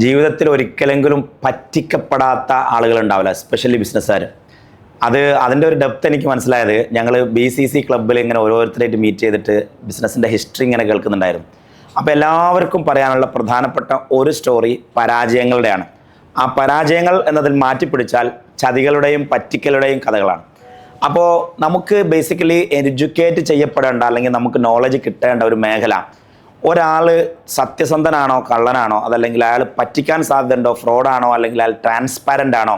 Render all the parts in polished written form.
ജീവിതത്തിൽ ഒരിക്കലെങ്കിലും പറ്റിക്കപ്പെടാത്ത ആളുകൾ ഉണ്ടാവില്ല, എസ്പെഷ്യലി ബിസിനസ്സുകാർ. അതിൻ്റെ ഒരു ഡെപ്ത് എനിക്ക് മനസ്സിലായത് ഞങ്ങൾ BCC ക്ലബ്ബിൽ ഇങ്ങനെ ഓരോരുത്തരായിട്ട് മീറ്റ് ചെയ്തിട്ട് ബിസിനസ്സിൻ്റെ ഹിസ്റ്ററി ഇങ്ങനെ കേൾക്കുന്നുണ്ടായിരുന്നു. അപ്പോൾ എല്ലാവർക്കും പറയാനുള്ള പ്രധാനപ്പെട്ട ഒരു സ്റ്റോറി പരാജയങ്ങളുടെയാണ്. ആ പരാജയങ്ങൾ എന്നതിൽ മാറ്റിപ്പിടിച്ചാൽ ചതികളുടെയും പറ്റിക്കലുടെയും കഥകളാണ്. അപ്പോൾ നമുക്ക് ബേസിക്കലി എഡ്യൂക്കേറ്റ് ചെയ്യപ്പെടേണ്ട അല്ലെങ്കിൽ നമുക്ക് നോളജ് കിട്ടേണ്ട ഒരു മേഖല, ഒരാൾ സത്യസന്ധനാണോ കള്ളനാണോ, അതല്ലെങ്കിൽ അയാൾ പറ്റിക്കാൻ സാധ്യതയുണ്ടോ, ഫ്രോഡാണോ, അല്ലെങ്കിൽ അയാൾ ട്രാൻസ്പാരൻ്റ് ആണോ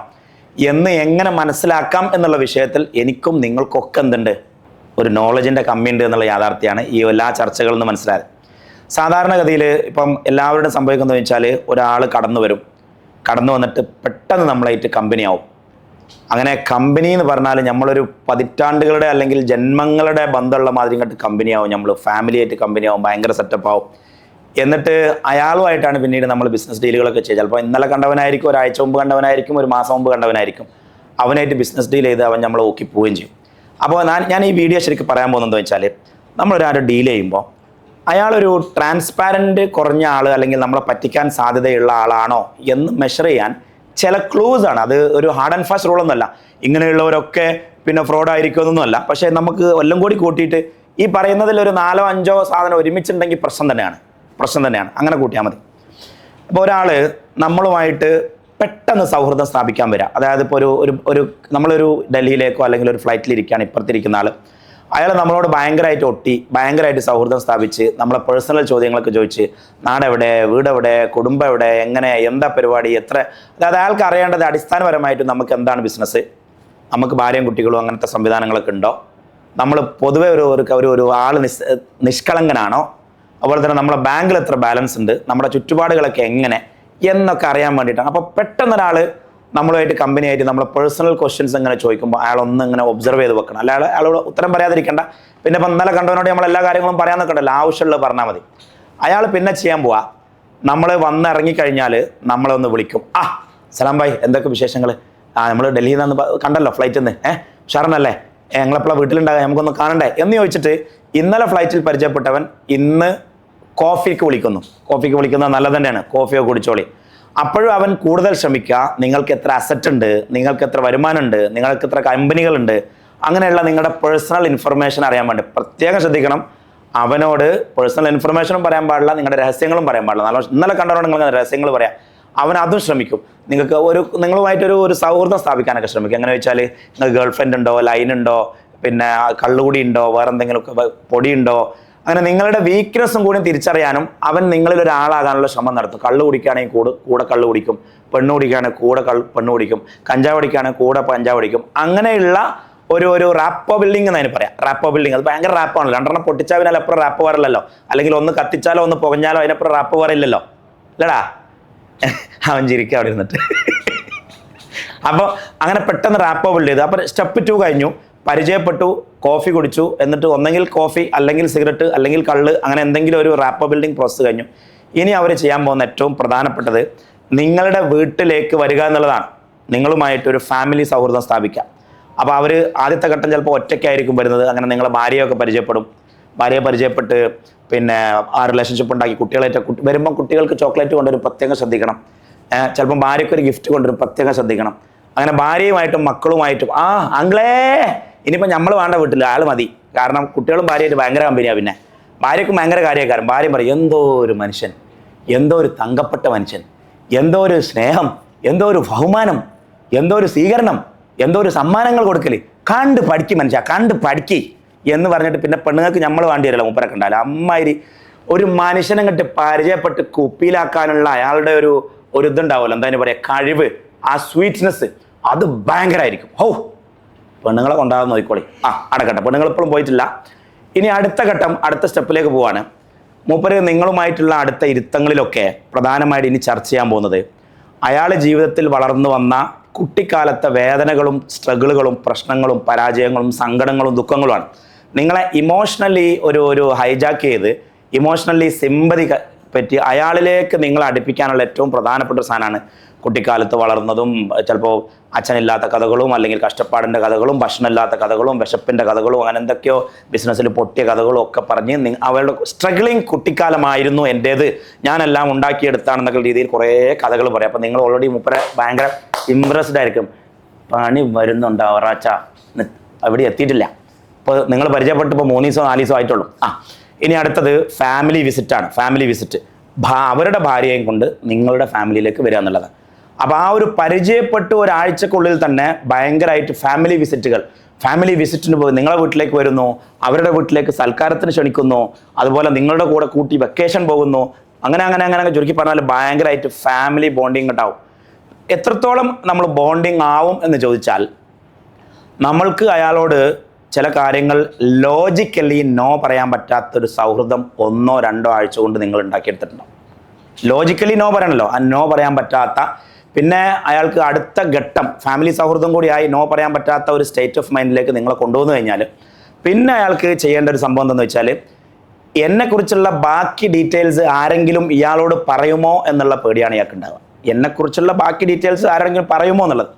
എന്ന് എങ്ങനെ മനസ്സിലാക്കാം എന്നുള്ള വിഷയത്തിൽ എനിക്കും നിങ്ങൾക്കൊക്കെ എന്തുണ്ട്, ഒരു നോളജിൻ്റെ കമ്മിയുണ്ട് എന്നുള്ള യാഥാർത്ഥ്യമാണ് ഈ എല്ലാ ചർച്ചകളിൽ നിന്ന് മനസ്സിലായത്. സാധാരണഗതിയിൽ ഇപ്പം എല്ലാവരുടെയും സംഭവിക്കുന്നത് വെച്ചാൽ ഒരാൾ കടന്നു വന്നിട്ട് പെട്ടെന്ന് നമ്മളായിട്ട് കമ്പനിയാവും. അങ്ങനെ കമ്പനി എന്ന് പറഞ്ഞാൽ നമ്മളൊരു പതിറ്റാണ്ടുകളുടെ അല്ലെങ്കിൽ ജന്മങ്ങളുടെ ബന്ധമുള്ള മാതിരി ഇങ്ങോട്ട് കമ്പനിയാവും, നമ്മൾ ഫാമിലിയായിട്ട് കമ്പനിയാവും, ഭയങ്കര സെറ്റപ്പാവും. എന്നിട്ട് അയാളുമായിട്ടാണ് പിന്നീട് നമ്മൾ ബിസിനസ് ഡീലുകളൊക്കെ ചെയ്യുക. ചിലപ്പോൾ ഇന്നലെ കണ്ടവനായിരിക്കും, ഒരാഴ്ച മുമ്പ് കണ്ടവനായിരിക്കും, ഒരു മാസം മുമ്പ് കണ്ടവനായിരിക്കും. അവനായിട്ട് ബിസിനസ് ഡീൽ ചെയ്ത് അവൻ നമ്മളെ ഓക്കി പോവുകയും ചെയ്യും. അപ്പോൾ ഞാൻ ഈ വീഡിയോ ശരിക്കും പറയാൻ പോകുന്നതെന്ന് വെച്ചാൽ, നമ്മളൊരാൾ ഡീൽ ചെയ്യുമ്പോൾ അയാളൊരു ട്രാൻസ്പാരൻ്റ് കുറഞ്ഞ ആൾ അല്ലെങ്കിൽ നമ്മളെ പറ്റിക്കാൻ സാധ്യതയുള്ള ആളാണോ എന്ന് മെഷർ ചെയ്യാൻ ചില ക്ലൂസ് ആണ്. അത് ഒരു ഹാർഡ് ആൻഡ് ഫാസ്റ്റ് റൂളൊന്നുമല്ല, ഇങ്ങനെയുള്ളവരൊക്കെ പിന്നെ ഫ്രോഡ് ആയിരിക്കുമെന്നൊന്നുമല്ല. പക്ഷേ നമുക്ക് എല്ലാം കൂടി കൂട്ടിയിട്ട് ഈ പറയുന്നതിൽ ഒരു 4-5 സാധനം ഒരുമിച്ചുണ്ടെങ്കിൽ പ്രശ്നം തന്നെയാണ്. അങ്ങനെ കൂട്ടിയാൽ മതി. അപ്പോൾ ഒരാൾ നമ്മളുമായിട്ട് പെട്ടെന്ന് സൗഹൃദം സ്ഥാപിക്കാൻ വരിക, അതായത് ഇപ്പോൾ ഒരു നമ്മളൊരു ഡൽഹിയിലേക്കോ അല്ലെങ്കിൽ ഒരു ഫ്ലൈറ്റിലിരിക്കുകയാണ്, ഇപ്പുറത്തിരിക്കുന്ന ആൾ, അയാൾ നമ്മളോട് ഭയങ്കരമായിട്ട് സൗഹൃദം സ്ഥാപിച്ച് നമ്മളെ പേഴ്സണൽ ചോദ്യങ്ങളൊക്കെ ചോദിച്ച്, നാടെവിടെ, വീടെവിടെ, കുടുംബം എവിടെ, എങ്ങനെ, എന്താ പരിപാടി, എത്ര, അതായത് അയാൾക്ക് അറിയേണ്ടത് അടിസ്ഥാനപരമായിട്ട് നമുക്ക് എന്താണ് ബിസിനസ്, നമുക്ക് ഭാര്യയും കുട്ടികളും അങ്ങനത്തെ സംവിധാനങ്ങളൊക്കെ ഉണ്ടോ, നമ്മൾ പൊതുവെ ഒരു ആൾ നിഷ്കളങ്കനാണോ, അതുപോലെ തന്നെ നമ്മളെ ബാങ്കിൽ എത്ര ബാലൻസ് ഉണ്ട്, നമ്മുടെ ചുറ്റുപാടുകളൊക്കെ എങ്ങനെ എന്നൊക്കെ അറിയാൻ വേണ്ടിയിട്ടാണ്. അപ്പോൾ പെട്ടെന്നൊരാൾ നമ്മളുമായിട്ട് കമ്പനിയായിട്ട് നമ്മളെ പേഴ്സണൽ ക്വസ്റ്റ്യൻസ് ഇങ്ങനെ ചോദിക്കുമ്പോൾ അയാളൊന്ന് ഇങ്ങനെ ഒബ്സർവ് ചെയ്ത് വെക്കണം. അയാളോട് ഉത്തരം പറയാതിരിക്കണ്ട. പിന്നെ ഇപ്പം ഇന്നലെ കണ്ടവനോട് നമ്മൾ എല്ലാ കാര്യങ്ങളും പറയാൻ നിൽക്കണ്ടല്ലോ, ആവശ്യമുള്ളത് പറഞ്ഞാൽ മതി. അയാൾ പിന്നെ ചെയ്യാൻ പോവാ, നമ്മൾ വന്നിറങ്ങിക്കഴിഞ്ഞാൽ നമ്മളെ ഒന്ന് വിളിക്കും. സലാം ഭായ്, എന്തൊക്കെ വിശേഷങ്ങൾ, നമ്മൾ ഡൽഹിയിൽ നിന്ന് കണ്ടല്ലോ ഫ്ലൈറ്റിൽ നിന്ന്, ഷാറിനല്ലേ, ഞങ്ങളെപ്പോഴാണ് വീട്ടിലുണ്ടാകുക, നമുക്കൊന്ന് കാണണ്ടേ എന്ന് ചോദിച്ചിട്ട് ഇന്നലെ ഫ്ലൈറ്റിൽ പരിചയപ്പെട്ടവൻ ഇന്ന് കോഫിക്ക് വിളിക്കുന്നത് നല്ലത് തന്നെയാണ്, കോഫിയോ കുടിച്ചോളി. അപ്പോഴും അവൻ കൂടുതൽ ശ്രമിക്കുക, നിങ്ങൾക്ക് എത്ര അസറ്റ് ഉണ്ട്, നിങ്ങൾക്ക് എത്ര വരുമാനമുണ്ട്, നിങ്ങൾക്ക് എത്ര കമ്പനികളുണ്ട്, അങ്ങനെയുള്ള നിങ്ങളുടെ പേഴ്സണൽ ഇൻഫർമേഷൻ അറിയാൻ വേണ്ടി പ്രത്യേകം ശ്രദ്ധിക്കണം. അവനോട് പേഴ്സണൽ ഇൻഫർമേഷനും പറയാൻ പാടില്ല, നിങ്ങളുടെ രഹസ്യങ്ങളും പറയാൻ പാടില്ല. നല്ല ഇന്നലെ കണ്ടവരോട് നിങ്ങൾ രഹസ്യങ്ങൾ പറയാം, അവൻ അതും ശ്രമിക്കും. നിങ്ങളുമായിട്ടൊരു സൗഹൃദം സ്ഥാപിക്കാനൊക്കെ ശ്രമിക്കും. എങ്ങനെ വെച്ചാൽ, നിങ്ങൾക്ക് ഗേൾ ഫ്രണ്ട് ഉണ്ടോ, ലൈൻ ഉണ്ടോ, പിന്നെ കള്ളുകൂടി ഉണ്ടോ, വേറെ എന്തെങ്കിലുമൊക്കെ പൊടിയുണ്ടോ, അങ്ങനെ നിങ്ങളുടെ വീക്ക്നെസ്സും കൂടി തിരിച്ചറിയാനും അവൻ നിങ്ങളിൽ ഒരാളാകാനുള്ള ശ്രമം നടത്തും. കള്ളു കുടിക്കുകയാണെങ്കിൽ കൂടെ കള്ളു കുടിക്കും, പെണ്ണു കുടിക്കുകയാണെങ്കിൽ കൂടെ പെണ്ണു കുടിക്കും, കഞ്ചാവ് അടിക്കുകയാണെങ്കിൽ കൂടെ കഞ്ചാവ് അടിക്കും. അങ്ങനെയുള്ള ഒരു റാപ്പോ ബിൽഡിംഗ് എന്നതിന് പറയാം. റാപ്പോ ബിൽഡിംഗ് അത് ഭയങ്കര റാപ്പാണല്ലോ. 2 പൊട്ടിച്ചാൽ അതിനപ്പുറം റാപ്പ് പറയില്ലല്ലോ, അല്ലെങ്കിൽ ഒന്ന് കത്തിച്ചാലോ ഒന്ന് പുകഞ്ഞാലോ അതിനപ്പുറം റാപ്പ് പറയില്ലല്ലോ, അല്ലടാ. അവൻ ചിരിക്കുക അവിടെ ഇരുന്നിട്ട്. അപ്പോൾ അങ്ങനെ പെട്ടെന്ന് റാപ്പോ ബിൽഡ് ചെയ്തു. അപ്പോൾ സ്റ്റെപ്പ് 2 കഴിഞ്ഞു, പരിചയപ്പെട്ടു, കോഫി കുടിച്ചു, എന്നിട്ട് ഒന്നെങ്കിൽ കോഫി അല്ലെങ്കിൽ സിഗരറ്റ് അല്ലെങ്കിൽ കള്ള്, അങ്ങനെ എന്തെങ്കിലും ഒരു റാപ്പോ ബിൽഡിംഗ് പ്രോസസ്സ് കഴിഞ്ഞു. ഇനി അവർ ചെയ്യാൻ പോകുന്ന ഏറ്റവും പ്രധാനപ്പെട്ടത് നിങ്ങളുടെ വീട്ടിലേക്ക് വരിക എന്നുള്ളതാണ്. നിങ്ങളുമായിട്ടൊരു ഫാമിലി സൗഹൃദം സ്ഥാപിക്കുക. അപ്പോൾ അവർ ആദ്യത്തെ ഘട്ടം ചിലപ്പോൾ ഒറ്റയ്ക്കായിരിക്കും വരുന്നത്. അങ്ങനെ നിങ്ങളെ ഭാര്യയൊക്കെ ഭാര്യയെ പരിചയപ്പെട്ട് പിന്നെ ആ റിലേഷൻഷിപ്പ് ഉണ്ടാക്കി വരുമ്പോൾ കുട്ടികൾക്ക് ചോക്ലേറ്റ് കൊണ്ടുവരും, പ്രത്യേകം ശ്രദ്ധിക്കണം. ചിലപ്പം ഭാര്യയ്ക്ക് ഒരു ഗിഫ്റ്റ് കൊണ്ടുവരും, പ്രത്യേകം ശ്രദ്ധിക്കണം. അങ്ങനെ ഭാര്യയുമായിട്ടും മക്കളുമായിട്ടും അങ്ങളേ ഇനിയിപ്പോൾ നമ്മൾ വേണ്ട വീട്ടിൽ ആൾ മതി. കാരണം കുട്ടികളും ഭാര്യയായിട്ട് ഭയങ്കര കമ്പനിയാണ്. പിന്നെ ഭാര്യയ്ക്കും ഭയങ്കര കാര്യക്കാരൻ. ഭാര്യ പറയും, എന്തോ ഒരു മനുഷ്യൻ, എന്തോ ഒരു തങ്കപ്പെട്ട മനുഷ്യൻ, എന്തോ ഒരു സ്നേഹം, എന്തോ ഒരു ബഹുമാനം, എന്തോ ഒരു സ്വീകരണം, എന്തോ ഒരു സമ്മാനങ്ങൾ കൊടുക്കൽ, കണ്ട് പഠിക്കും മനുഷ്യ, കണ്ട് പഠിക്കി എന്ന് പറഞ്ഞിട്ട് പിന്നെ പെണ്ണുങ്ങൾക്ക് നമ്മൾ വേണ്ടി വരില്ല. മുപ്പരൊക്കെ ഉണ്ടാവില്ല. അമ്മാതിരി ഒരു മനുഷ്യനെ കണ്ട് പരിചയപ്പെട്ട് കുപ്പിയിലാക്കാനുള്ള അയാളുടെ ഒരു ഇതുണ്ടാവുമല്ലോ, എന്താ പറയുക, കഴിവ്, ആ സ്വീറ്റ്നെസ്, അത് ഭയങ്കരമായിരിക്കും. പെണ്ണുങ്ങളെ കൊണ്ടാകാൻ നോക്കിക്കോളി. അടക്കട്ടെ, പെണ്ണുങ്ങൾ ഇപ്പോഴും പോയിട്ടില്ല. ഇനി അടുത്ത സ്റ്റെപ്പിലേക്ക് പോവാണ്. മൂപ്പര് നിങ്ങളുമായിട്ടുള്ള അടുത്ത ഇരുത്തങ്ങളിലൊക്കെ പ്രധാനമായിട്ട് ഇനി ചർച്ച ചെയ്യാൻ പോകുന്നത് അയാൾ ജീവിതത്തിൽ വളർന്നു വന്ന കുട്ടിക്കാലത്തെ വേദനകളും സ്ട്രഗിളുകളും പ്രശ്നങ്ങളും പരാജയങ്ങളും സങ്കടങ്ങളും ദുഃഖങ്ങളുമാണ്. നിങ്ങളെ ഇമോഷണലി ഒരു ഹൈജാക്ക് ചെയ്ത് ഇമോഷണലി സിമ്പതി പറ്റി അയാളിലേക്ക് നിങ്ങൾ അടുപ്പിക്കാനുള്ള ഏറ്റവും പ്രധാനപ്പെട്ട ഒരു സാധനമാണ് കുട്ടിക്കാലത്ത് വളർന്നതും ചിലപ്പോൾ അച്ഛനില്ലാത്ത കഥകളും അല്ലെങ്കിൽ കഷ്ടപ്പാടിൻ്റെ കഥകളും ഭക്ഷണമില്ലാത്ത കഥകളും വിശപ്പിൻ്റെ കഥകളും അങ്ങനെ എന്തൊക്കെയോ ബിസിനസ്സിൽ പൊട്ടിയ കഥകളും ഒക്കെ പറഞ്ഞ് അവളുടെ സ്ട്രഗ്ലിങ് കുട്ടിക്കാലമായിരുന്നു എൻ്റേത്, ഞാനെല്ലാം ഉണ്ടാക്കിയെടുത്താണെന്നൊക്കെ രീതിയിൽ കുറേ കഥകൾ പറയും. അപ്പോൾ നിങ്ങൾ ഓൾറെഡി മൂപ്പരെ ഭയങ്കര ഇമ്പ്രസ്ഡ് ആയിരിക്കും. പണി വരുന്നുണ്ട് അവറാച്ച, അവിടെ എത്തിയിട്ടില്ല. ഇപ്പോൾ നിങ്ങൾ പരിചയപ്പെട്ട് ഇപ്പോൾ 3 ദിവസമോ 4 ദിവസമോ ആയിട്ടുള്ളൂ. ഇനി അടുത്തത് ഫാമിലി വിസിറ്റാണ്. ഫാമിലി വിസിറ്റ് അവരുടെ ഭാര്യയും കൊണ്ട് നിങ്ങളുടെ ഫാമിലിയിലേക്ക് വരിക എന്നുള്ളതാണ്. അപ്പോൾ ആ ഒരു പരിചയപ്പെട്ട് ഒരാഴ്ചക്കുള്ളിൽ തന്നെ ഭയങ്കരമായിട്ട് ഫാമിലി വിസിറ്റിന് പോയി നിങ്ങളുടെ വീട്ടിലേക്ക് വരുന്നു, അവരുടെ വീട്ടിലേക്ക് സൽക്കാരത്തിന് ക്ഷണിക്കുന്നു, അതുപോലെ നിങ്ങളുടെ കൂടെ കൂട്ടി വെക്കേഷൻ പോകുന്നു, അങ്ങനെ ചുരുക്കി പറഞ്ഞാൽ ഭയങ്കരമായിട്ട് ഫാമിലി ബോണ്ടിങ് ഉണ്ടാവും. എത്രത്തോളം നമ്മൾ ബോണ്ടിങ് ആവും എന്ന് ചോദിച്ചാൽ, നമ്മൾക്ക് അയാളോട് ചില കാര്യങ്ങൾ ലോജിക്കലി നോ പറയാൻ പറ്റാത്തൊരു സൗഹൃദം 1-2 ആഴ്ച കൊണ്ട് നിങ്ങൾ ഉണ്ടാക്കിയെടുത്തിട്ടുണ്ടാവും. ലോജിക്കലി നോ പറയണല്ലോ, ആ നോ പറയാൻ പറ്റാത്ത, പിന്നെ അയാൾക്ക് അടുത്ത ഘട്ടം ഫാമിലി സൗഹൃദം കൂടിയായി നോ പറയാൻ പറ്റാത്ത ഒരു സ്റ്റേറ്റ് ഓഫ് മൈൻഡിലേക്ക് നിങ്ങളെ കൊണ്ടുവന്നു കഴിഞ്ഞാൽ പിന്നെ അയാൾക്ക് ചെയ്യേണ്ട ഒരു സംഭവം എന്താണെന്ന് വെച്ചാൽ, എന്നെക്കുറിച്ചുള്ള ബാക്കി ഡീറ്റെയിൽസ് ആരെങ്കിലും ഇയാളോട് പറയുമോ എന്നുള്ള പേടിയാണ് ഇയാൾക്ക് ഉണ്ടാവുക. എന്നെക്കുറിച്ചുള്ള ബാക്കി ഡീറ്റെയിൽസ് ആരെങ്കിലും പറയുമോ എന്നുള്ളത്.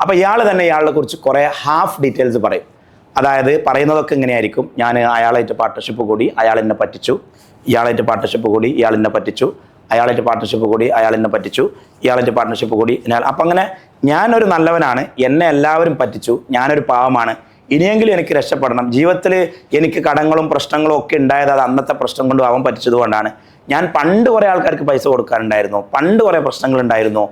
അപ്പോൾ ഇയാൾ തന്നെ ഇയാളെ കുറിച്ച് കുറേ ഹാഫ് ഡീറ്റെയിൽസ് പറയും. അതായത് പറയുന്നതൊക്കെ ഇങ്ങനെയായിരിക്കും: ഞാൻ അയാളായിട്ട് പാർട്ട്ണർഷിപ്പ് കൂടി, അയാൾ എന്നെ പറ്റിച്ചു, ഇയാളായിട്ട് പാർട്ട്ണർഷിപ്പ് കൂടി, ഇയാൾ എന്നെ പറ്റിച്ചു, അയാളായിട്ട് പാർട്ട്ണർഷിപ്പ് കൂടി, അയാൾ എന്നെ പറ്റിച്ചു, ഇയാളായിട്ട് പാർട്ട്ണർഷിപ്പ് കൂടി. അപ്പം അങ്ങനെ ഞാനൊരു നല്ലവനാണ്, എന്നെ എല്ലാവരും പറ്റിച്ചു, ഞാനൊരു പാവമാണ്, ഇനിയെങ്കിലും എനിക്ക് രക്ഷപ്പെടണം, ജീവിതത്തിൽ എനിക്ക് കടങ്ങളും പ്രശ്നങ്ങളും ഒക്കെ ഉണ്ടായത് അത് അന്നത്തെ പ്രശ്നം കൊണ്ട് അവൻ പറ്റിച്ചതുകൊണ്ടാണ്, ഞാൻ പണ്ട് കുറേ ആൾക്കാർക്ക് പൈസ കൊടുക്കാറുണ്ടായിരുന്നു, പണ്ട് കുറേ പ്രശ്നങ്ങളുണ്ടായിരുന്നു,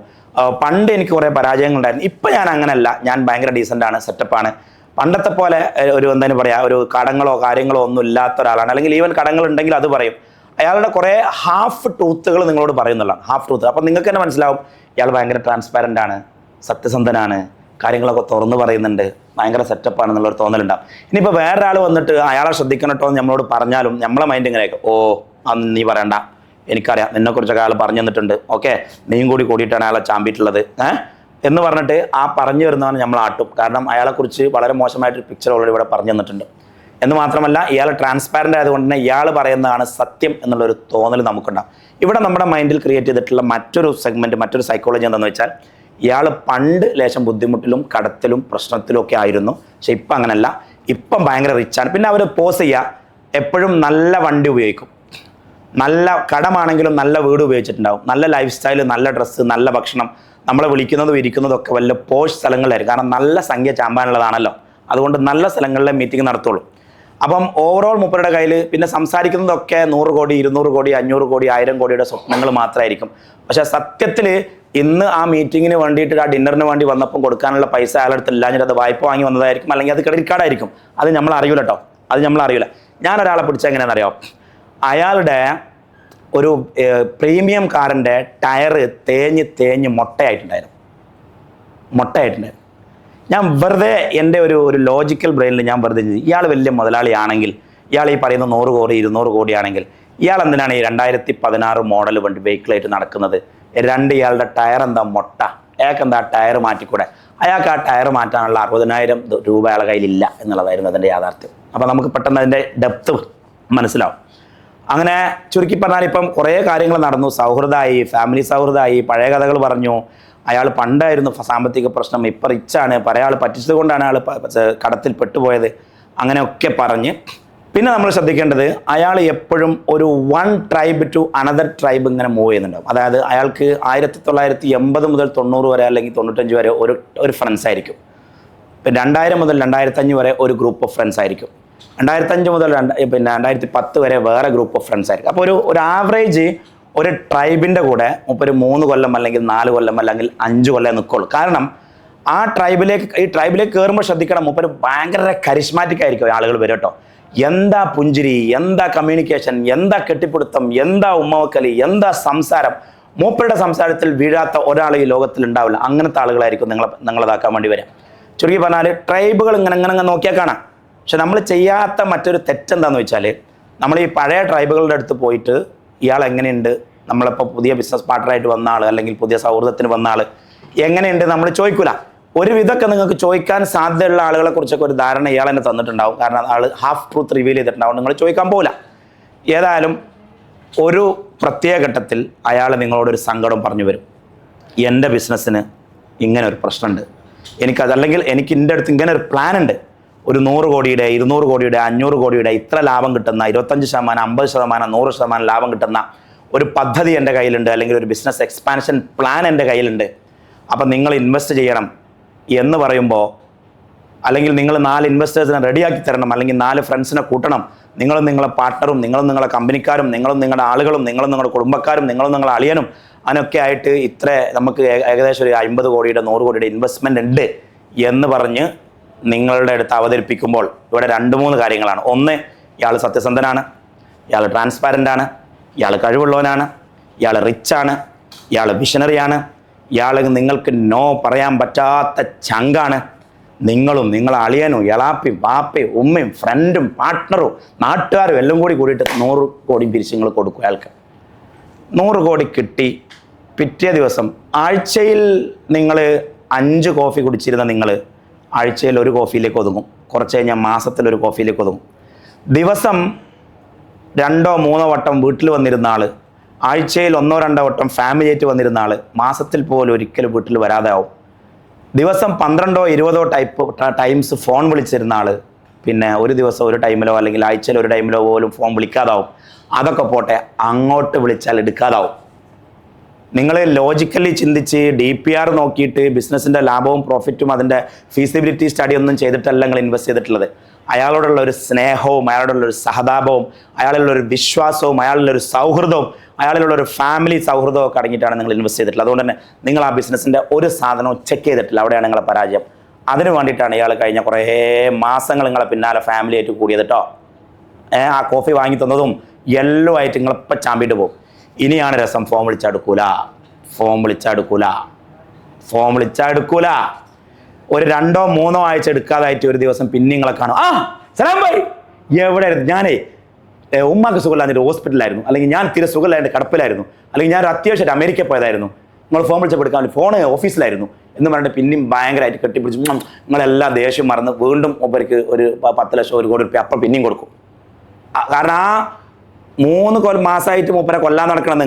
പണ്ട് എനിക്ക് കുറേ പരാജയങ്ങളുണ്ടായിരുന്നു, ഇപ്പം ഞാൻ അങ്ങനെയല്ല, ഞാൻ ഭയങ്കര ഡീസൻ്റാണ്, സെറ്റപ്പാണ്, പണ്ടത്തെ പോലെ ഒരു എന്താണ് പറയുക, ഒരു കടങ്ങളോ കാര്യങ്ങളോ ഒന്നും ഇല്ലാത്ത ഒരാളാണ്, അല്ലെങ്കിൽ ഈവൻ കടങ്ങളുണ്ടെങ്കിൽ അത് പറയും. അയാളുടെ കുറേ ഹാഫ് ട്രൂത്തുകൾ നിങ്ങളോട് പറയുന്നുള്ളതാണ്, ഹാഫ് ട്രൂത്ത്. അപ്പം നിങ്ങൾക്ക് തന്നെ മനസ്സിലാവും ഇയാൾ ഭയങ്കര ട്രാൻസ്പാരൻ്റ് ആണ്, സത്യസന്ധനാണ്, കാര്യങ്ങളൊക്കെ തുറന്നു പറയുന്നുണ്ട്, ഭയങ്കര സെറ്റപ്പാണെന്നുള്ളൊരു തോന്നലുണ്ടാവും. ഇനിയിപ്പോൾ വേറൊരാൾ വന്നിട്ട് അയാളെ ശ്രദ്ധിക്കണം കേട്ടോ എന്ന് നമ്മളോട് പറഞ്ഞാലും നമ്മളെ മൈൻഡ് ഇങ്ങനെയൊക്കെ, ഓ അന്ന് നീ പറയണ്ട, എനിക്കറിയാം, നിന്നെക്കുറിച്ചൊക്കെ അയാൾ പറഞ്ഞു തന്നിട്ടുണ്ട്, ഓക്കെ, നീയും കൂടിയിട്ടാണ് അയാളെ ചാമ്പിയിട്ടുള്ളത് എന്ന് പറഞ്ഞിട്ട് ആ പറഞ്ഞു വരുന്നതാണ് നമ്മൾ ആട്ടും. കാരണം അയാളെക്കുറിച്ച് വളരെ മോശമായിട്ടൊരു പിക്ചർ ഓൾറെഡി ഇവിടെ പറഞ്ഞു തന്നിട്ടുണ്ട്. എന്ന് മാത്രമല്ല ഇയാൾ ട്രാൻസ്പാരൻ്റ് ആയതുകൊണ്ട് തന്നെ ഇയാൾ പറയുന്നതാണ് സത്യം എന്നുള്ളൊരു തോന്നൽ നമുക്കുണ്ടാകും. ഇവിടെ നമ്മുടെ മൈൻഡിൽ ക്രിയേറ്റ് ചെയ്തിട്ടുള്ള മറ്റൊരു സെഗ്മെൻറ്റ്, മറ്റൊരു സൈക്കോളജി എന്താണെന്ന് വെച്ചാൽ, ഇയാൾ പണ്ട് ലേശം ബുദ്ധിമുട്ടിലും കടത്തിലും പ്രശ്നത്തിലും ഒക്കെ ആയിരുന്നു, പക്ഷെ ഇപ്പം അങ്ങനെയല്ല, ഇപ്പം ഭയങ്കര റിച്ചാണ്. പിന്നെ അവർ പോസ് ചെയ്യുക, എപ്പോഴും നല്ല വണ്ടി ഉപയോഗിക്കും, നല്ല കടമാണെങ്കിലും നല്ല വീട് ഉപയോഗിച്ചിട്ടുണ്ടാവും, നല്ല ലൈഫ് സ്റ്റൈൽ, നല്ല ഡ്രസ്സ്, നല്ല ഭക്ഷണം, നമ്മളെ വിളിക്കുന്നതും ഇരിക്കുന്നതും ഒക്കെ വല്ല പോഷ് സ്ഥലങ്ങളിലായിരിക്കും. കാരണം നല്ല സംഖ്യ ചാമ്പാനുള്ളതാണല്ലോ, അതുകൊണ്ട് നല്ല സ്ഥലങ്ങളിലെ മീറ്റിംഗ് നടത്തുള്ളൂ. അപ്പം ഓവറോൾ മൂപ്പരുടെ കയ്യിൽ പിന്നെ സംസാരിക്കുന്നതൊക്കെ 100 കോടി 200 കോടി 500 കോടി 1000 കോടിയുടെ സ്വപ്നങ്ങൾ മാത്രമായിരിക്കും. പക്ഷേ സത്യത്തിൽ ഇന്ന് ആ മീറ്റിങ്ങിന് വേണ്ടിയിട്ട്, ആ ഡിന്നറിന് വേണ്ടി വന്നപ്പം കൊടുക്കാനുള്ള പൈസ അയാളടുത്ത് ഇല്ലാഞ്ഞിട്ട് അത് വായ്പ വാങ്ങി വന്നതായിരിക്കും, അല്ലെങ്കിൽ അത് ക്രെഡിറ്റ് കാർഡായിരിക്കും. അത് നമ്മൾ അറിയില്ല കേട്ടോ, അത് നമ്മൾ അറിയില്ല. ഞാനൊരാളെ പിടിച്ചാൽ എങ്ങനെയാണെന്നറിയാം, അയാളുടെ ഒരു പ്രീമിയം കാറിൻ്റെ ടയറ് തേഞ്ഞ് മുട്ടയായിട്ടുണ്ടായിരുന്നു. ഞാൻ വെറുതെ എൻ്റെ ഒരു ലോജിക്കൽ ബ്രെയിനിൽ ഞാൻ വെറുതെ ഇയാൾ വലിയ മുതലാളിയാണെങ്കിൽ, ഇയാൾ ഈ പറയുന്ന 100 കോടി 200 കോടി ആണെങ്കിൽ, ഇയാൾ എന്തിനാണ് ഈ 2016 മോഡൽ വണ്ടി വെഹിക്കിളായിട്ട് നടക്കുന്നത്? ഇയാളുടെ ടയർ എന്താ മുട്ട, അയാൾക്ക് എന്താ ടയർ മാറ്റിക്കൂടെ? അയാൾക്ക് ആ ടയർ മാറ്റാനുള്ള 60,000 രൂപ അയാളുടെ കയ്യിലില്ല എന്നുള്ളതായിരുന്നു അതിൻ്റെ യാഥാർത്ഥ്യം. അപ്പോൾ നമുക്ക് പെട്ടെന്ന് അതിൻ്റെ ഡെപ്ത് മനസ്സിലാവും. അങ്ങനെ ചുരുക്കി പറഞ്ഞാൽ ഇപ്പം കുറേ കാര്യങ്ങൾ നടന്നു, സൗഹൃദമായി, ഫാമിലി സൗഹൃദമായി, പഴയ കഥകൾ പറഞ്ഞു, അയാൾ പണ്ടായിരുന്നു സാമ്പത്തിക പ്രശ്നം, ഇപ്പം റിച്ചാണ്, പല പറ്റിച്ചത് കൊണ്ടാണ് അയാൾ കടത്തിൽ പെട്ടുപോയത്, അങ്ങനെയൊക്കെ പറഞ്ഞ്. പിന്നെ നമ്മൾ ശ്രദ്ധിക്കേണ്ടത്, അയാൾ എപ്പോഴും ഒരു one tribe to another tribe ഇങ്ങനെ മൂവ് ചെയ്യുന്നുണ്ടാവും. അതായത് അയാൾക്ക് 1980 മുതൽ 90 വരെ അല്ലെങ്കിൽ 95 വരെ ഒരു ഫ്രണ്ട്സ് ആയിരിക്കും. പിന്നെ 2000 മുതൽ 2005 വരെ ഒരു ഗ്രൂപ്പ് ഓഫ് ഫ്രണ്ട്സ് ആയിരിക്കും. 2005 മുതൽ 2010 വരെ വേറെ ഗ്രൂപ്പ് ഓഫ് ഫ്രണ്ട്സ് ആയിരിക്കും. അപ്പോൾ ഒരു ആവറേജ് ഒരു ട്രൈബിൻ്റെ കൂടെ ഒരു 3 കൊല്ലം അല്ലെങ്കിൽ 4 കൊല്ലം അല്ലെങ്കിൽ 5 കൊല്ലം നിൽക്കുള്ളൂ. കാരണം ഈ ട്രൈബിലേക്ക് കയറുമ്പോൾ ശ്രദ്ധിക്കണം, മൂപ്പര് ഭയങ്കര കരിസ്മാറ്റിക് ആയിരിക്കും ആളുകൾ വരും കേട്ടോ. എന്താ പുഞ്ചിരി, എന്താ കമ്മ്യൂണിക്കേഷൻ, എന്താ കെട്ടിപ്പിടുത്തം, എന്താ ഉമ്മവക്കലി, എന്താ സംസാരം. മൂപ്പരുടെ സംസാരത്തിൽ വീഴാത്ത ഒരാൾ ഈ ലോകത്തിൽ ഉണ്ടാവില്ല. അങ്ങനത്തെ ആളുകളായിരിക്കും നിങ്ങളതാക്കാൻ വേണ്ടി വരാം. ചുരുക്കി പറഞ്ഞാൽ ട്രൈബുകൾ ഇങ്ങനെ നോക്കിയാൽ കാണാം. പക്ഷെ നമ്മൾ ചെയ്യാത്ത മറ്റൊരു തെറ്റെന്താണെന്ന് വെച്ചാൽ, നമ്മൾ ഈ പഴയ ട്രൈബുകളുടെ അടുത്ത് പോയിട്ട് ഇയാൾ എങ്ങനെയുണ്ട്, നമ്മളിപ്പോൾ പുതിയ ബിസിനസ് പാർട്ണറായിട്ട് വന്ന ആൾ അല്ലെങ്കിൽ പുതിയ സൗഹൃദത്തിന് വന്ന ആൾ എങ്ങനെയുണ്ട് നമ്മൾ ചോദിക്കൂല. ഒരു വിധമൊക്കെ നിങ്ങൾക്ക് ചോദിക്കാൻ സാധ്യതയുള്ള ആളുകളെ കുറിച്ചൊക്കെ ഒരു ധാരണ ഇയാൾ തന്നെ തന്നിട്ടുണ്ടാവും. കാരണം ആൾ ഹാഫ് ട്രൂത്ത് റിവീൽ ചെയ്തിട്ടുണ്ടാവും, നിങ്ങൾ ചോദിക്കാൻ പോകില്ല. ഏതായാലും ഒരു പ്രത്യേക ഘട്ടത്തിൽ അയാൾ നിങ്ങളോടൊരു സങ്കടം പറഞ്ഞു വരും. എൻ്റെ ബിസിനസ്സിന് ഇങ്ങനെ ഒരു പ്രശ്നമുണ്ട്, അല്ലെങ്കിൽ എനിക്ക് എൻ്റെ അടുത്ത് ഇങ്ങനെ ഒരു പ്ലാൻ ഉണ്ട്, ഒരു 100 കോടിയുടെ 200 കോടിയുടെ 500 കോടിയുടെ ഇത്ര ലാഭം കിട്ടുന്ന 25%, 50%, 100% ലാഭം കിട്ടുന്ന ഒരു പദ്ധതി എൻ്റെ കയ്യിലുണ്ട്, അല്ലെങ്കിൽ ഒരു ബിസിനസ് എക്സ്പാൻഷൻ പ്ലാൻ എൻ്റെ കയ്യിലുണ്ട്, അപ്പം നിങ്ങൾ ഇൻവെസ്റ്റ് ചെയ്യണം എന്ന് പറയുമ്പോൾ, അല്ലെങ്കിൽ നിങ്ങൾ 4 ഇൻവെസ്റ്റേഴ്സിനെ റെഡിയാക്കി തരണം, അല്ലെങ്കിൽ 4 ഫ്രണ്ട്സിനെ കൂട്ടണം, നിങ്ങളും നിങ്ങളുടെ പാർട്ട്ണറും നിങ്ങളും നിങ്ങളുടെ കമ്പനിക്കാരും നിങ്ങളും നിങ്ങളുടെ ആളുകളും നിങ്ങളും നിങ്ങളുടെ കുടുംബക്കാരും നിങ്ങളും നിങ്ങളുടെ അളിയനും അതിനൊക്കെ ആയിട്ട് ഇത്ര നമുക്ക് ഏകദേശം ഒരു 50 കോടിയുടെ 100 കോടിയുടെ ഇൻവെസ്റ്റ്മെൻ്റ് ഉണ്ട് എന്ന് പറഞ്ഞ് നിങ്ങളുടെ അടുത്ത് അവതരിപ്പിക്കുമ്പോൾ ഇവിടെ 2-3 കാര്യങ്ങളാണ്. ഒന്ന്, ഇയാൾ സത്യസന്ധനാണ്, ഇയാൾ ട്രാൻസ്പാരൻ്റ് ആണ്, ഇയാൾ കഴിവുള്ളവനാണ്, ഇയാൾ റിച്ചാണ്, ഇയാൾ വിഷണറിയാണ്, ഇയാൾ നിങ്ങൾക്ക് നോ പറയാൻ പറ്റാത്ത ചങ്കാണ്. നിങ്ങളും നിങ്ങളെ അളിയനും എളാപ്പയും പാപ്പയും ഉമ്മയും ഫ്രണ്ടും പാർട്ട്ണറും നാട്ടുകാരും എല്ലാം കൂടിയിട്ട് 100 കോടി പിരിച്ച് നിങ്ങൾ കൊടുക്കും അയാൾക്ക്. 100 കോടി കിട്ടി. പിറ്റേ ദിവസം ആഴ്ചയിൽ നിങ്ങൾ 5 കോഫി കുടിച്ചിരുന്ന നിങ്ങൾ ആഴ്ചയിൽ 1 കോഫിയിലേക്ക് ഒതുങ്ങും. കുറച്ച് കഴിഞ്ഞാൽ മാസത്തിൽ 1 കോഫിയിലേക്ക് ഒതുങ്ങും. ദിവസം 2-3 വട്ടം വീട്ടിൽ വന്നിരുന്ന ആൾ ആഴ്ചയിൽ 1-2 വട്ടം ഫാമിലി ആയിട്ട് വന്നിരുന്ന ആൾ മാസത്തിൽ പോലും ഒരിക്കലും വീട്ടിൽ വരാതെ ആവും. ദിവസം 12-20 ടൈംസ് ഫോൺ വിളിച്ചിരുന്ന ആൾ പിന്നെ ഒരു ദിവസം ഒരു ടൈമിലോ അല്ലെങ്കിൽ ആഴ്ചയിൽ ഒരു ടൈമിലോ പോലും ഫോൺ വിളിക്കാതാവും. അതൊക്കെ പോട്ടെ, അങ്ങോട്ട് വിളിച്ചാൽ എടുക്കാതാവും. നിങ്ങൾ ലോജിക്കലി ചിന്തിച്ച് DPR നോക്കിയിട്ട് ബിസിനസ്സിൻ്റെ ലാഭവും പ്രോഫിറ്റും അതിൻ്റെ ഫീസിബിലിറ്റി സ്റ്റഡി ഒന്നും ചെയ്തിട്ടല്ല നിങ്ങൾ ഇൻവെസ്റ്റ് ചെയ്തിട്ടുള്ളത്. അയാളോടുള്ള ഒരു സ്നേഹവും അയാളോടുള്ള ഒരു സഹതാപവും അയാളിലുള്ള ഒരു വിശ്വാസവും അയാളിലുള്ള ഒരു സൗഹൃദവും അയാളിലുള്ള ഒരു ഫാമിലി സൗഹൃദവും ഒക്കെ അടങ്ങിയിട്ടാണ് നിങ്ങൾ ഇൻവെസ്റ്റ് ചെയ്തിട്ടുള്ളത്. അതുകൊണ്ട് തന്നെ നിങ്ങൾ ആ ബിസിനസ്സിൻ്റെ ഒരു സാധനവും ചെക്ക് ചെയ്തിട്ടില്ല. അവിടെയാണ് നിങ്ങളെ പരാജയം. അതിന് വേണ്ടിയിട്ടാണ് ഇയാൾ കഴിഞ്ഞ കുറേ മാസങ്ങൾ നിങ്ങളെ പിന്നാലെ ഫാമിലി ആയിട്ട് കൂടിയത് കേട്ടോ. ആ കോഫി വാങ്ങി തന്നതും എല്ലാം ആയിട്ട് നിങ്ങളിപ്പോൾ ചാമ്പിയിട്ട് പോകും. ഇനിയാണ് രസം. ഫോം വിളിച്ചെടുക്കൂല. ഒരു 2-3 ആഴ്ച എടുക്കാതായിട്ട് ഒരു ദിവസം പിന്നെ നിങ്ങളെ കാണും. സലാം ഭായ്, എവിടെ ആയിരുന്നു? ഞാനേ ഉമ്മാക്ക് സുഖമില്ലാഞ്ഞിട്ട് ഹോസ്പിറ്റലായിരുന്നു, അല്ലെങ്കിൽ ഞാൻ തീരെ സുഖമില്ലാണ്ട് കിടപ്പിലായിരുന്നു, അല്ലെങ്കിൽ ഞാൻ ഒരു അത്യാവശ്യമായിട്ട് അമേരിക്ക പോയതായിരുന്നു, നിങ്ങൾ ഫോൺ വിളിച്ചപ്പോൾ എടുക്കാൻ വേണ്ടി ഫോൺ ഓഫീസിലായിരുന്നു എന്ന് പറഞ്ഞിട്ട് പിന്നെയും ഭയങ്കരമായിട്ട് കെട്ടിപ്പിടിച്ച് നിങ്ങളെല്ലാം ദേഷ്യം മറന്ന് വീണ്ടും മൂപ്പർക്ക് ഒരു 10 ലക്ഷം 1 കോടി രൂപ അപ്പം പിന്നെയും കൊടുക്കും. കാരണം ആ 3 മാസമായിട്ട് മൂപ്പരെ കൊല്ലാൻ നടക്കണം.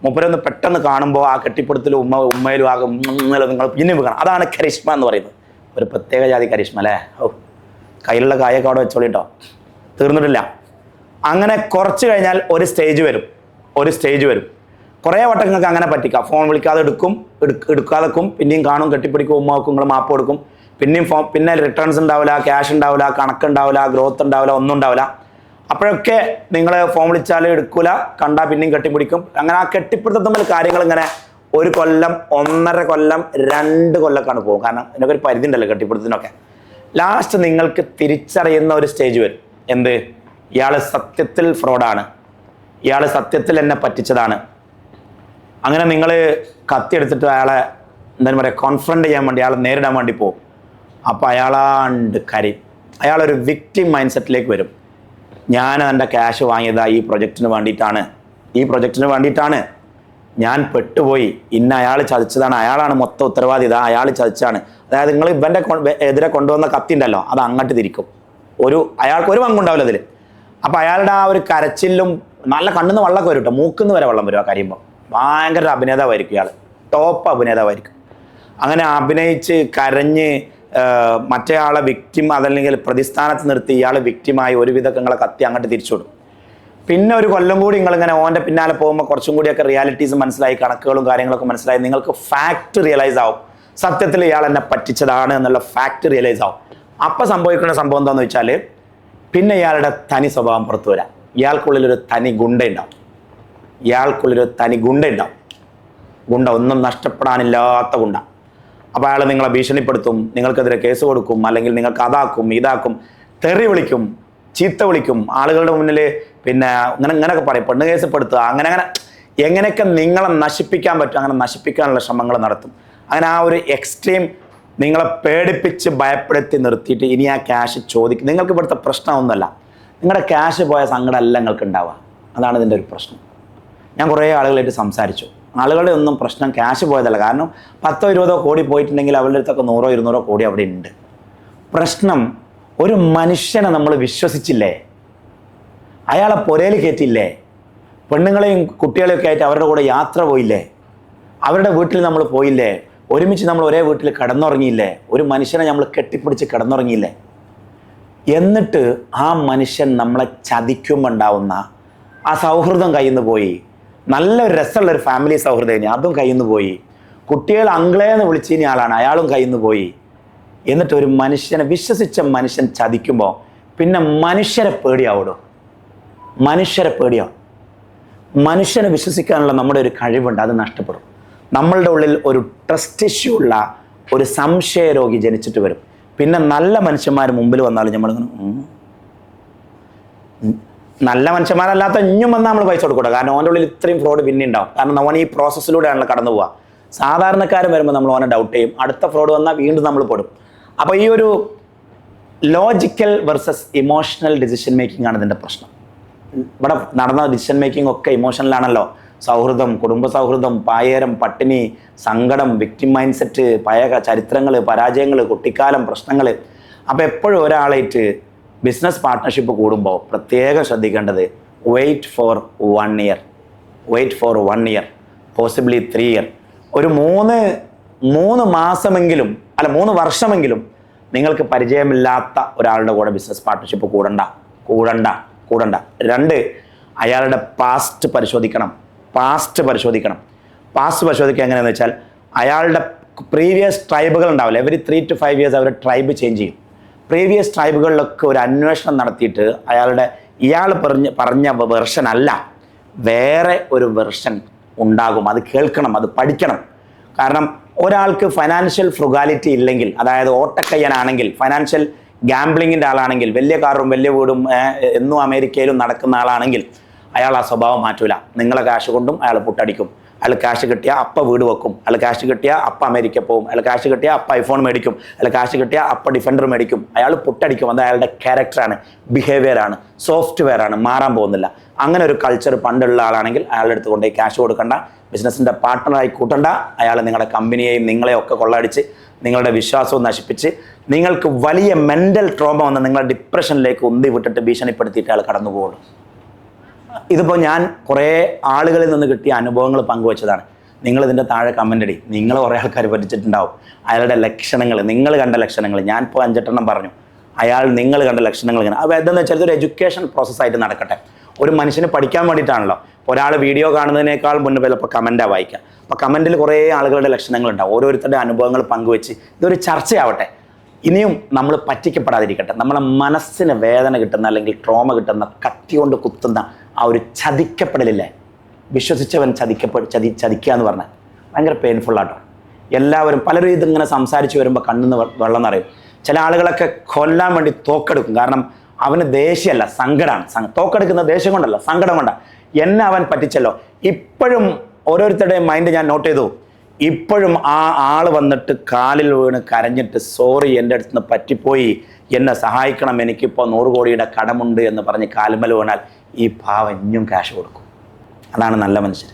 മൂപ്പരെ ഒന്ന് പെട്ടെന്ന് കാണുമ്പോൾ ആ കെട്ടിപ്പിടുത്തലും ഉമ്മയിലും ആകെ നിങ്ങൾ പിന്നെയും വെക്കണം. അതാണ് കരിഷ്മ എന്ന് പറയുന്നത്. ഒരു പ്രത്യേക ജാതി കരിഷ്മ അല്ലേ. കയ്യിലുള്ള കായൊക്കെ അവിടെ വെച്ചോളിട്ടോ, തീർന്നിട്ടില്ല. അങ്ങനെ കുറച്ച് കഴിഞ്ഞാൽ ഒരു സ്റ്റേജ് വരും. കുറേ വട്ടം നിങ്ങൾക്ക് അങ്ങനെ പറ്റിക്കാം. ഫോൺ വിളിക്കാതെ എടുക്കാതെക്കും, പിന്നെയും കാണും, കെട്ടിപ്പിടിക്കും, ഉമ്മ വെക്കും, നിങ്ങൾ മാപ്പ് കൊടുക്കും, പിന്നെയും പിന്നെ റിട്ടേൺസ് ഉണ്ടാവില്ല, ക്യാഷ് ഉണ്ടാവില്ല, കണക്കുണ്ടാവില്ല, ഗ്രോത്ത് ഉണ്ടാവില്ല, ഒന്നും ഉണ്ടാവില്ല. അപ്പോഴൊക്കെ നിങ്ങൾ ഫോൺ വിളിച്ചാൽ എടുക്കൂല, കണ്ടാൽ പിന്നെയും കെട്ടിപ്പിടിക്കും. അങ്ങനെ ആ കെട്ടിപ്പിടുത്തം തമ്മിൽ കാര്യങ്ങൾ ഇങ്ങനെ 1 കൊല്ലം 1.5 കൊല്ലം 2 കൊല്ലക്കാണ് പോകും. കാരണം ഇതിനൊക്കെ ഒരു പരിധി ഉണ്ടല്ലോ കെട്ടിപ്പിടുത്തത്തിനൊക്കെ. ലാസ്റ്റ് നിങ്ങൾക്ക് തിരിച്ചറിയുന്ന ഒരു സ്റ്റേജ് വരും. എന്ത്? ഇയാൾ സത്യത്തിൽ ഫ്രോഡാണ്, ഇയാൾ സത്യത്തിൽ എന്നെ പറ്റിച്ചതാണ്. അങ്ങനെ നിങ്ങൾ കത്തിയെടുത്തിട്ട് അയാളെ എന്താ പറയുക കോൺഫ്രണ്ട് ചെയ്യാൻ വേണ്ടി, അയാളെ നേരിടാൻ വേണ്ടി പോകും. അപ്പോൾ അയാളാണ്ട് കരയും. അയാളൊരു വിക്ടിം മൈൻഡ് സെറ്റിലേക്ക് വരും. ഞാൻ എൻ്റെ ക്യാഷ് വാങ്ങിയതാ ഈ പ്രൊജക്റ്റിന് വേണ്ടിയിട്ടാണ്, ഞാൻ പെട്ടുപോയി, അയാൾ ചതിച്ചതാണ്, അയാളാണ് മൊത്തം ഉത്തരവാദിത, അയാൾ ചതിച്ചാണ്. അതായത് നിങ്ങൾ ഇവൻ്റെ എതിരെ കൊണ്ടുവന്ന കത്തി ഉണ്ടല്ലോ, അത് അങ്ങോട്ട് തിരിക്കും. അയാൾക്ക് ഒരു പങ്കുണ്ടാവില്ല അതിൽ. അപ്പോൾ അയാളുടെ ആ ഒരു കരച്ചിലും നല്ല കണ്ണിന്ന് വെള്ളമൊക്കെ വരും കേട്ടോ, മൂക്കിന്ന് വരെ വെള്ളം വരും ആ കരയുമ്പോൾ. ഭയങ്കര അഭിനേതാവായിരിക്കും ഇയാൾ, ടോപ്പ് അഭിനേതാവായിരിക്കും. അങ്ങനെ അഭിനയിച്ച് കരഞ്ഞ് മറ്റേ ആളെ വിക്ടിം അതല്ലെങ്കിൽ പ്രതിസ്ഥാനത്ത് നിർത്തി ഇയാൾ വിക്ടിമായി ഒരുവിധമൊക്കെ നിങ്ങളെ കത്തി അങ്ങോട്ട് തിരിച്ചുവിടും. പിന്നെ 1 കൊല്ലം കൂടി നിങ്ങളിങ്ങനെ ഓൻ്റെ പിന്നാലെ പോകുമ്പോൾ കുറച്ചും കൂടിയൊക്കെ റിയാലിറ്റീസ് മനസ്സിലായി, കണക്കുകളും കാര്യങ്ങളൊക്കെ മനസ്സിലായി, നിങ്ങൾക്ക് ഫാക്ട് റിയലൈസ് ആവും. സത്യത്തിൽ ഇയാൾ എന്നെ പറ്റിച്ചതാണ് എന്നുള്ള ഫാക്ട് റിയലൈസ് ആവും. അപ്പം സംഭവിക്കുന്ന സംഭവം എന്താണെന്ന് വെച്ചാൽ പിന്നെ ഇയാളുടെ തനി സ്വഭാവം പുറത്തു വരാം. ഇയാൾക്കുള്ളിലൊരു തനി ഗുണ്ട ഉണ്ടാവും. ഗുണ്ട ഒന്നും നഷ്ടപ്പെടാനില്ലാത്ത ഗുണ്ട. അപ്പോൾ അയാൾ നിങ്ങളെ ഭീഷണിപ്പെടുത്തും, നിങ്ങൾക്കെതിരെ കേസ് കൊടുക്കും, അല്ലെങ്കിൽ നിങ്ങൾക്ക് അതാക്കും ഇതാക്കും, തെറി വിളിക്കും, ചീത്ത വിളിക്കും, ആളുകളുടെ മുന്നിൽ പിന്നെ ഇങ്ങനെയൊക്കെ പറയും, പെണ്ണ് കേസപ്പെടുത്തുക, അങ്ങനെ എങ്ങനെയൊക്കെ നിങ്ങളെ നശിപ്പിക്കാൻ പറ്റും അങ്ങനെ നശിപ്പിക്കാനുള്ള ശ്രമങ്ങൾ നടത്തും. അങ്ങനെ ആ ഒരു എക്സ്ട്രീം നിങ്ങളെ പേടിപ്പിച്ച് ഭയപ്പെടുത്തി നിർത്തിയിട്ട് ഇനി ആ ക്യാഷ് ചോദിക്കും. നിങ്ങൾക്ക് ഇവിടുത്തെ പ്രശ്നമൊന്നുമല്ല, നിങ്ങളുടെ ക്യാഷ് പോയ സങ്കടമല്ല നിങ്ങൾക്ക് ഉണ്ടാവുക. അതാണ് ഇതിൻ്റെ ഒരു പ്രശ്നം. ഞാൻ കുറേ ആളുകളായിട്ട് സംസാരിച്ചു. ആളുകളുടെ ഒന്നും പ്രശ്നം ക്യാഷ് പോയതല്ല. കാരണം 10-20 കോടി പോയിട്ടുണ്ടെങ്കിൽ അവരുടെ അടുത്തൊക്കെ 100-200 കോടി അവിടെ ഉണ്ട്. പ്രശ്നം ഒരു മനുഷ്യനെ നമ്മൾ വിശ്വസിച്ചില്ലേ, അയാളെ പുരയിൽ കയറ്റിയില്ലേ, പെണ്ണുങ്ങളെയും കുട്ടികളെയൊക്കെ ആയിട്ട് അവരുടെ കൂടെ യാത്ര പോയില്ലേ, അവരുടെ വീട്ടിൽ നമ്മൾ പോയില്ലേ, ഒരുമിച്ച് നമ്മൾ ഒരേ വീട്ടിൽ കിടന്നുറങ്ങിയില്ലേ, ഒരു മനുഷ്യനെ നമ്മൾ കെട്ടിപ്പിടിച്ച് കിടന്നുറങ്ങിയില്ലേ. എന്നിട്ട് ആ മനുഷ്യൻ നമ്മളെ ചതിക്കുമ്പോൾ ഉണ്ടാവുന്ന ആ സൗഹൃദം കയ്യിൽ നിന്ന് പോയി. നല്ലൊരു രസമുള്ളൊരു ഫാമിലി സൗഹൃദം ഇനി അതും കയ്യിൽ നിന്ന് പോയി. കുട്ടികൾ അങ്കിളേന്ന് വിളിച്ചിനി ആളാണ്, അയാളും കയ്യിൽ നിന്ന് പോയി. എന്നിട്ട് ഒരു മനുഷ്യനെ വിശ്വസിച്ച മനുഷ്യൻ ചതിക്കുമ്പോൾ പിന്നെ മനുഷ്യരെ പേടിയാവിടും. മനുഷ്യരെ പേടിയാവും. മനുഷ്യനെ വിശ്വസിക്കാനുള്ള നമ്മുടെ ഒരു കഴിവുണ്ട്, അത് നഷ്ടപ്പെടും. നമ്മളുടെ ഉള്ളിൽ ഒരു ട്രസ്റ്റ് ഇഷ്യൂ ഉള്ള ഒരു സംശയ രോഗി ജനിച്ചിട്ട് വരും. പിന്നെ നല്ല മനുഷ്യന്മാർ മുമ്പിൽ വന്നാലും നമ്മളിങ്ങനെ നല്ല മനുഷ്യന്മാരല്ലാത്ത ഇഞ്ഞും വന്നാൽ നമ്മൾ പൈസ കൊടുക്കൂടാ. കാരണം ഓൻ്റെ ഉള്ളിൽ ഇത്രയും ഫ്രോഡ് പിന്നെ ഉണ്ടാവും. കാരണം നമ്മൾ ഈ പ്രോസസ്സിലൂടെയാണല്ലോ കടന്നു പോവുക. സാധാരണക്കാരൻ വരുമ്പോൾ നമ്മൾ ഓനെ ഡൗട്ട് ചെയ്യും, അടുത്ത ഫ്രോഡ് വന്നാൽ വീണ്ടും നമ്മൾ പെടും. അപ്പോൾ ഈ ഒരു logical versus emotional decision making ആണ് ഇതിൻ്റെ പ്രശ്നം. ഇവിടെ നടന്ന ഡിസിഷൻ മേക്കിംഗ് ഒക്കെ ഇമോഷണലാണല്ലോ. സൗഹൃദം, കുടുംബ സൗഹൃദം, പായേരം, പട്ടിണി, സങ്കടം, വിക്ടിം മൈൻഡ് സെറ്റ്, പഴയ ചരിത്രങ്ങൾ, പരാജയങ്ങൾ, കുട്ടിക്കാലം, പ്രശ്നങ്ങൾ. അപ്പോൾ എപ്പോഴും ഒരാളായിട്ട് ബിസിനസ് പാർട്ട്ണർഷിപ്പ് കൂടുമ്പോൾ പ്രത്യേകം ശ്രദ്ധിക്കേണ്ടത് wait for 1 year, wait for 1 year, possibly 3 year. ഒരു മൂന്ന് മാസമെങ്കിലും അല്ല 3 വർഷമെങ്കിലും നിങ്ങൾക്ക് പരിചയമില്ലാത്ത ഒരാളുടെ കൂടെ ബിസിനസ് പാർട്ട്ണർഷിപ്പ് കൂടണ്ട. 2, അയാളുടെ പാസ്റ്റ് പരിശോധിക്കണം. പാസ്റ്റ് പരിശോധിക്കുക എങ്ങനെയാണെന്ന് വെച്ചാൽ അയാളുടെ പ്രീവിയസ് ട്രൈബുകൾ ഉണ്ടാവില്ല. എവറി 3 to 5 years അവർ ട്രൈബ് ചേഞ്ച് ചെയ്യും. പ്രീവിയസ് ട്രൈബുകളിലൊക്കെ ഒരു അന്വേഷണം നടത്തിയിട്ട് ഇയാൾ പറഞ്ഞ വെർഷൻ അല്ല, വേറെ ഒരു വെർഷൻ ഉണ്ടാകും. അത് കേൾക്കണം, അത് പഠിക്കണം. കാരണം ഒരാൾക്ക് ഫൈനാൻഷ്യൽ ഫ്രുഗാലിറ്റി ഇല്ലെങ്കിൽ, അതായത് ഓട്ടക്കയ്യനാണെങ്കിൽ, ഫൈനാൻഷ്യൽ ഗാംബ്ലിങ്ങിൻ്റെ ആളാണെങ്കിൽ, വലിയ കാറും വലിയ വീടും എന്നും അമേരിക്കയിലും നടക്കുന്ന ആളാണെങ്കിൽ അയാൾ ആ സ്വഭാവം മാറ്റൂല. നിങ്ങളെ ക്യാഷ് കൊണ്ടും അയാൾ പുട്ടടിക്കും. അയാൾ ക്യാഷ് കിട്ടിയാൽ അപ്പം വീട് വെക്കും, അയാൾ ക്യാഷ് കിട്ടിയാൽ അപ്പം അമേരിക്ക പോകും, അയാൾ ക്യാഷ് കിട്ടിയാൽ അപ്പം ഐഫോൺ മേടിക്കും, അയാൾ ക്യാഷ് കിട്ടിയാൽ അപ്പം ഡിഫൻഡർ മേടിക്കും. അയാൾ പുട്ടടിക്കും. അത് അയാളുടെ ക്യാരക്ടറാണ്, ബിഹേവിയറാണ്, സോഫ്റ്റ്വെയറാണ്, മാറാൻ പോകുന്നില്ല. അങ്ങനെ ഒരു കൾച്ചർ പണ്ടുള്ള ആളാണെങ്കിൽ അയാളുടെ അടുത്ത് കൊണ്ടുപോയി ക്യാഷ് കൊടുക്കണ്ട, ബിസിനസ്സിൻ്റെ പാർട്ട്ണറായി കൂട്ടണ്ട. അയാൾ നിങ്ങളുടെ കമ്പനിയെയും നിങ്ങളെയും ഒക്കെ കൊള്ളയടിച്ച് നിങ്ങളുടെ വിശ്വാസവും നശിപ്പിച്ച് നിങ്ങൾക്ക് വലിയ മെൻ്റൽ ട്രോമ വന്ന് നിങ്ങളെ ഡിപ്രഷനിലേക്ക് ഉന്തി വിട്ടിട്ട് ഭീഷണിപ്പെടുത്തിയിട്ട് അയാൾ കടന്നു പോകുള്ളൂ. ഇതിപ്പോൾ ഞാൻ കുറേ ആളുകളിൽ നിന്ന് കിട്ടിയ അനുഭവങ്ങൾ പങ്കുവച്ചതാണ്. നിങ്ങളിതിൻ്റെ താഴെ കമൻ്റ് ഇടി. നിങ്ങൾ കുറേ ആൾക്കാർ പറ്റിച്ചിട്ടുണ്ടാവും. അയാളുടെ ലക്ഷണങ്ങൾ, നിങ്ങൾ കണ്ട ലക്ഷണങ്ങൾ ഞാനിപ്പോൾ 5-8 പറഞ്ഞു. നിങ്ങൾ കണ്ട ലക്ഷണങ്ങൾ ഇങ്ങനെ. അപ്പോൾ എന്താണെന്ന് വെച്ചാൽ ഇതൊരു എഡ്യൂക്കേഷൻ പ്രോസസ്സായിട്ട് നടക്കട്ടെ. ഒരു മനുഷ്യന് പഠിക്കാൻ വേണ്ടിയിട്ടാണല്ലോ. ഒരാൾ വീഡിയോ കാണുന്നതിനേക്കാൾ മുന്നേ ചിലപ്പോൾ കമൻറ്റാണ് വായിക്കുക. അപ്പോൾ കമൻറ്റിൽ കുറേ ആളുകളുടെ ലക്ഷണങ്ങളുണ്ടാവും. ഓരോരുത്തരുടെ അനുഭവങ്ങൾ പങ്കുവെച്ച് ഇതൊരു ചർച്ചയാവട്ടെ. ഇനിയും നമ്മൾ പറ്റിക്കപ്പെടാതിരിക്കട്ടെ. നമ്മളെ മനസ്സിന് വേദന കിട്ടുന്ന അല്ലെങ്കിൽ ട്രോമ കിട്ടുന്ന, കത്തി കൊണ്ട് കുത്തുന്ന ആ ഒരു ചതിക്കപ്പെടലില്ലേ, വിശ്വസിച്ചവൻ ചതിക്കുക എന്ന് പറഞ്ഞാൽ ഭയങ്കര പെയിൻഫുള്ളാട്ടോ. എല്ലാവരും പലരും ഇതിങ്ങനെ സംസാരിച്ച് വരുമ്പോൾ കണ്ണിന്ന് വെള്ളം നിറയും. ചില ആളുകളൊക്കെ കൊല്ലാൻ വേണ്ടി തോക്കെടുക്കും. കാരണം അവന് ദേഷ്യമല്ല, സങ്കടമാണ്. തോക്കെടുക്കുന്ന ദേഷ്യം കൊണ്ടല്ല, സങ്കടം കൊണ്ടാണ്. എന്നെ അവൻ പറ്റിച്ചല്ലോ. ഇപ്പോഴും ഓരോരുത്തരുടെയും മൈൻഡ് ഞാൻ നോട്ട് ചെയ്തു. ഇപ്പോഴും ആ ആൾ വന്നിട്ട് കാലിൽ വീണ് കരഞ്ഞിട്ട് സോറി, എൻ്റെ അടുത്ത് നിന്ന് പറ്റിപ്പോയി, എന്നെ സഹായിക്കണം, എനിക്കിപ്പോൾ 100 കോടിയുടെ കടമുണ്ട് എന്ന് പറഞ്ഞ് കാലുമൽ വീണാൽ ഈ പാവം ഇനിയും ക്യാഷ് കൊടുക്കും. അതാണ് നല്ല മനുഷ്യർ.